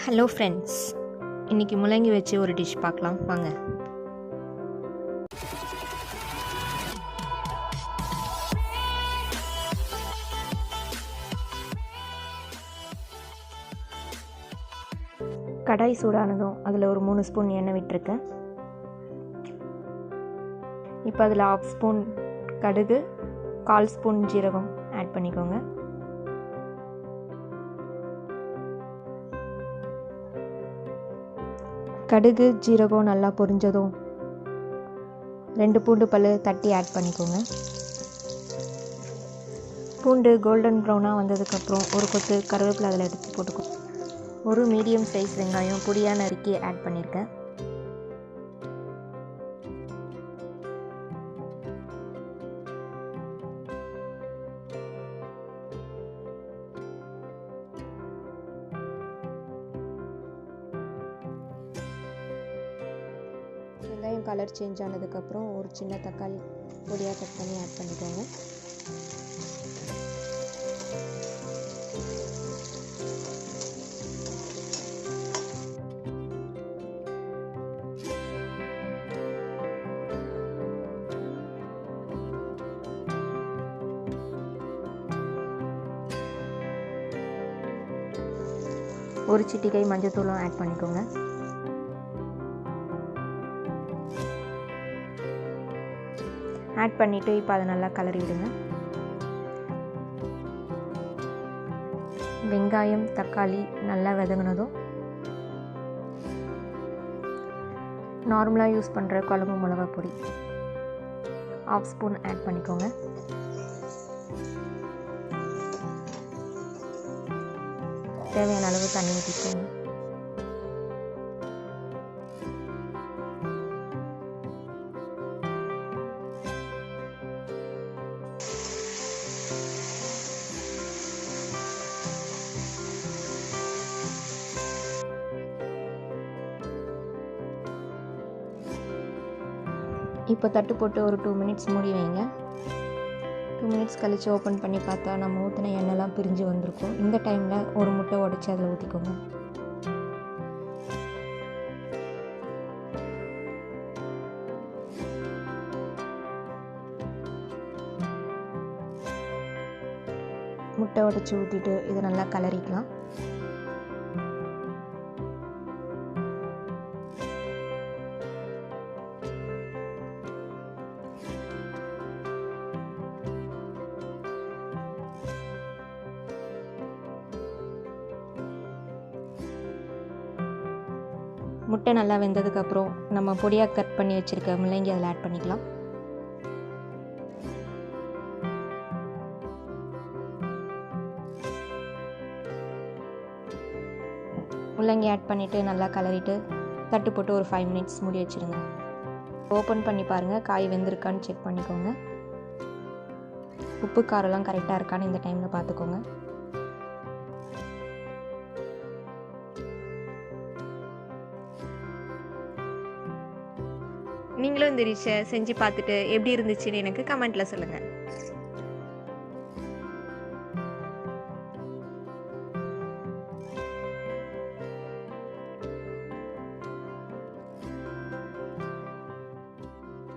Hello friends, இன்றைக்கி முள்ளங்கி வச்சு ஒரு டிஷ் பார்க்கலாம் வாங்க. கடாய் சூடானதும் அதில் ஒரு 3 ஸ்பூன் எண்ணெய் விட்டுருக்கேன். இப்போ அதில் 1/2 ஸ்பூன் கடுகு, 1/4 ஸ்பூன் ஜீரகம் ஆட் பண்ணிக்கோங்க. கடுகு ஜீரகம் நல்லா பொரிஞ்சதும் 2 பூண்டு பல் தட்டி ஆட் பண்ணிக்கோங்க. பூண்டு கோல்டன் ப்ரௌனாக வந்ததுக்கப்புறம் ஒரு கொத்து கருவேப்பிலை அதில் எடுத்து போட்டுக்கோங்க. ஒரு மீடியம் சைஸ் வெங்காயம் பொடியாக நறுக்கி ஆட் பண்ணியிருக்கேன். வெங்காயம் கலர் சேஞ்ச் ஆனதுக்கப்புறம் ஒரு சின்ன தக்காளி பொடியாக கட் பண்ணி ஆட் பண்ணிக்கோங்க. ஒரு சிட்டிகை மஞ்சள்தூளும் ஆட் பண்ணிக்கோங்க. ஆட் பண்ணிவிட்டு இப்போ அதை நல்லா கலரி விடுங்க. வெங்காயம் தக்காளி நல்லா வதங்கினதும் நார்மலாக யூஸ் பண்ணுற குழம்பு மிளகா பொடி 1/2 ஸ்பூன் ஆட் பண்ணிக்கோங்க. தேவையான அளவு தண்ணி ஊற்றிக்கோங்க. இப்போ தட்டு போட்டு ஒரு 2 மினிட்ஸ் மூடி வைங்க. 2 மினிட்ஸ் கழித்து ஓப்பன் பண்ணி பார்த்தா நம்ம ஊற்றின எண்ணெய்லாம் பிரிஞ்சு வந்திருக்கும். இந்த டைமில் ஒரு முட்டை உடைச்சி அதில் ஊற்றிக்கோங்க. முட்டை உடைச்சி ஊற்றிட்டு இதை நல்லா கலரிக்கலாம். முட்டை நல்லா வெந்ததுக்கப்புறம் நம்ம பொடியாக கட் பண்ணி வச்சுருக்க முள்ளங்கி அதில் ஆட் பண்ணிக்கலாம். முள்ளங்கி ஆட் பண்ணிவிட்டு நல்லா கலரிட்டு தட்டு போட்டு ஒரு 5 மினிட்ஸ் மூடி வச்சுருங்க. ஓப்பன் பண்ணி பாருங்கள், காய் வெந்திருக்கான்னு செக் பண்ணிக்கோங்க. உப்பு காரெல்லாம் கரெக்டாக இருக்கான்னு இந்த டைமில் பார்த்துக்கோங்க. நீங்களும் இந்த டிஷ்ஷை செஞ்சு பார்த்துட்டு எப்படி இருந்துச்சுன்னு எனக்கு கமெண்ட்டில் சொல்லுங்கள்.